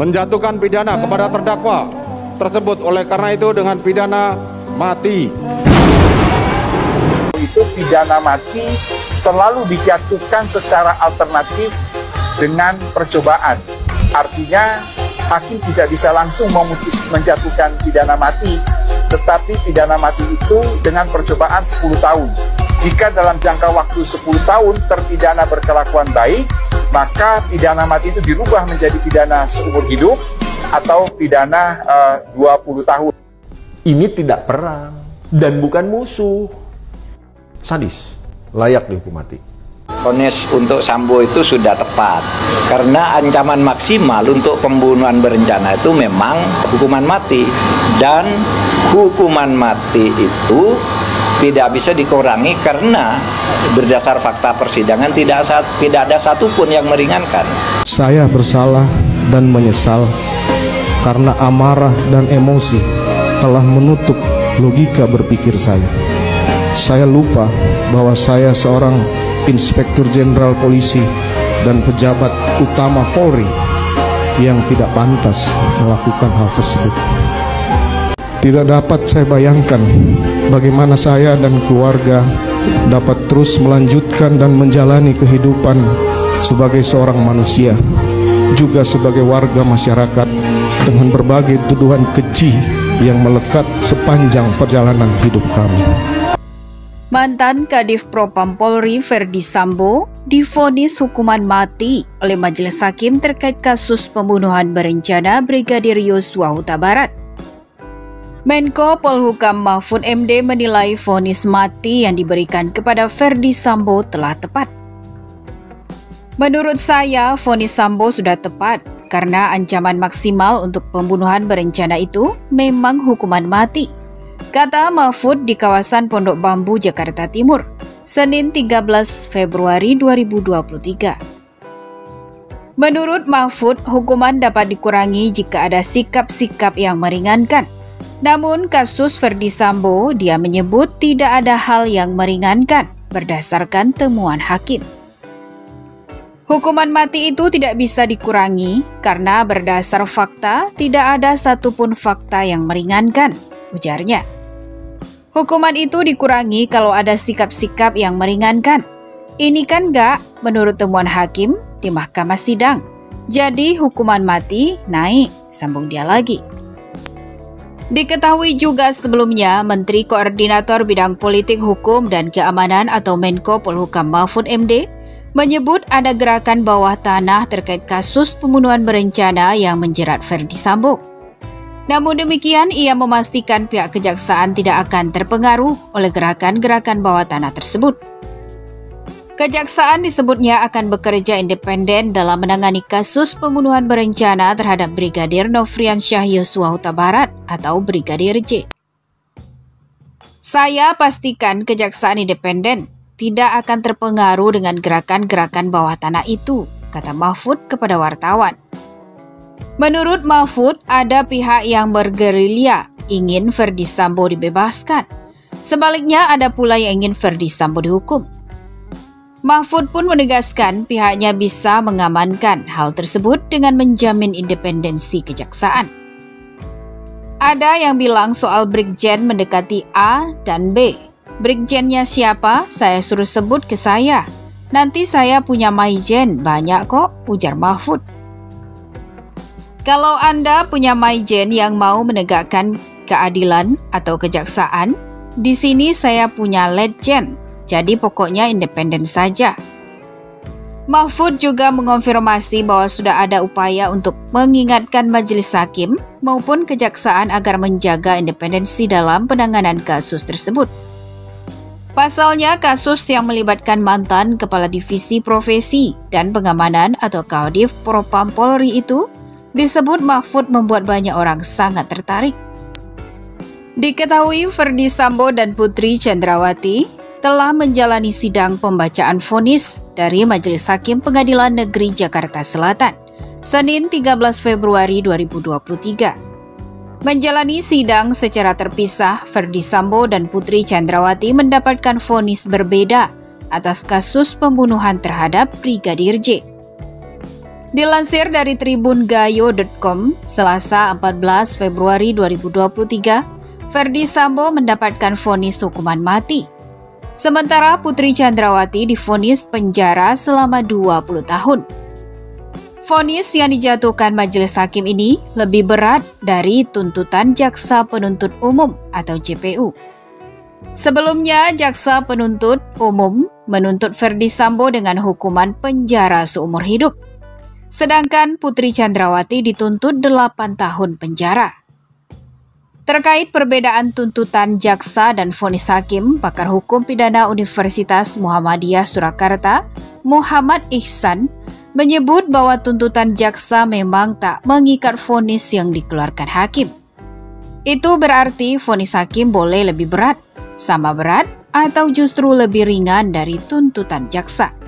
menjatuhkan pidana kepada terdakwa tersebut. Oleh karena itu dengan pidana mati. Itu pidana mati selalu dijatuhkan secara alternatif dengan percobaan. Artinya hakim tidak bisa langsung menjatuhkan pidana mati, tetapi pidana mati itu dengan percobaan 10 tahun. Jika dalam jangka waktu 10 tahun terpidana berkelakuan baik, maka pidana mati itu dirubah menjadi pidana seumur hidup atau pidana 20 tahun. Ini tidak perang dan bukan musuh. Sadis, layak dihukum mati. Vonis untuk Sambo itu sudah tepat karena ancaman maksimal untuk pembunuhan berencana itu memang hukuman mati, dan hukuman mati itu tidak bisa dikurangi karena berdasar fakta persidangan tidak ada satupun yang meringankan. Saya bersalah dan menyesal karena amarah dan emosi telah menutup logika berpikir saya. Saya lupa bahwa saya seorang Inspektur Jenderal Polisi dan pejabat utama Polri yang tidak pantas melakukan hal tersebut. Tidak dapat saya bayangkan bagaimana saya dan keluarga dapat terus melanjutkan dan menjalani kehidupan sebagai seorang manusia, juga sebagai warga masyarakat, dengan berbagai tuduhan keji yang melekat sepanjang perjalanan hidup kami. Mantan Kadif Propam Polri Ferdi Sambo divonis hukuman mati oleh Majelis Hakim terkait kasus pembunuhan berencana Brigadir Yosua Huta Barat. Menko Polhukam Mahfud MD menilai vonis mati yang diberikan kepada Ferdi Sambo telah tepat. Menurut saya, vonis Sambo sudah tepat karena ancaman maksimal untuk pembunuhan berencana itu memang hukuman mati, kata Mahfud di kawasan Pondok Bambu, Jakarta Timur, Senin 13 Februari 2023. Menurut Mahfud, hukuman dapat dikurangi jika ada sikap-sikap yang meringankan. Namun kasus Ferdi Sambo, dia menyebut tidak ada hal yang meringankan berdasarkan temuan hakim. Hukuman mati itu tidak bisa dikurangi karena berdasar fakta tidak ada satupun fakta yang meringankan, ujarnya. Hukuman itu dikurangi kalau ada sikap-sikap yang meringankan. Ini kan enggak menurut temuan hakim di mahkamah sidang. Jadi hukuman mati naik, sambung dia lagi. Diketahui juga sebelumnya, Menteri Koordinator Bidang Politik Hukum dan Keamanan atau Menko Polhukam Mahfud MD menyebut ada gerakan bawah tanah terkait kasus pembunuhan berencana yang menjerat Ferdi Sambo. Namun demikian, ia memastikan pihak kejaksaan tidak akan terpengaruh oleh gerakan-gerakan bawah tanah tersebut. Kejaksaan disebutnya akan bekerja independen dalam menangani kasus pembunuhan berencana terhadap Brigadir Nofriansyah Yosua Huta Barat atau Brigadir J. Saya pastikan kejaksaan independen tidak akan terpengaruh dengan gerakan-gerakan bawah tanah itu, kata Mahfud kepada wartawan. Menurut Mahfud, ada pihak yang bergerilya ingin Ferdi Sambo dibebaskan. Sebaliknya ada pula yang ingin Ferdi Sambo dihukum. Mahfud pun menegaskan pihaknya bisa mengamankan hal tersebut dengan menjamin independensi kejaksaan. Ada yang bilang soal Brigjen mendekati A dan B. Brigjennya siapa? Saya suruh sebut ke saya. Nanti saya punya maijen, banyak kok, ujar Mahfud. Kalau Anda punya maijen yang mau menegakkan keadilan atau kejaksaan, di sini saya punya letjen. Jadi pokoknya independen saja. Mahfud juga mengonfirmasi bahwa sudah ada upaya untuk mengingatkan majelis hakim maupun kejaksaan agar menjaga independensi dalam penanganan kasus tersebut. Pasalnya, kasus yang melibatkan mantan Kepala Divisi Profesi dan Pengamanan atau Kadif Propam Polri itu disebut Mahfud membuat banyak orang sangat tertarik. Diketahui Ferdi Sambo dan Putri Chandrawati telah menjalani sidang pembacaan vonis dari Majelis Hakim Pengadilan Negeri Jakarta Selatan, Senin 13 Februari 2023. Menjalani sidang secara terpisah, Ferdi Sambo dan Putri Chandrawati mendapatkan vonis berbeda atas kasus pembunuhan terhadap Brigadir J. Dilansir dari tribungayo.com, Selasa 14 Februari 2023, Ferdi Sambo mendapatkan vonis hukuman mati. Sementara Putri Chandrawati divonis penjara selama 20 tahun. Vonis yang dijatuhkan majelis hakim ini lebih berat dari tuntutan Jaksa Penuntut Umum atau JPU. Sebelumnya, Jaksa Penuntut Umum menuntut Ferdi Sambo dengan hukuman penjara seumur hidup. Sedangkan Putri Chandrawati dituntut 8 tahun penjara. Terkait perbedaan tuntutan jaksa dan vonis hakim, pakar hukum pidana Universitas Muhammadiyah Surakarta, Muhammad Ihsan, menyebut bahwa tuntutan jaksa memang tak mengikat vonis yang dikeluarkan hakim. Itu berarti vonis hakim boleh lebih berat, sama berat, atau justru lebih ringan dari tuntutan jaksa.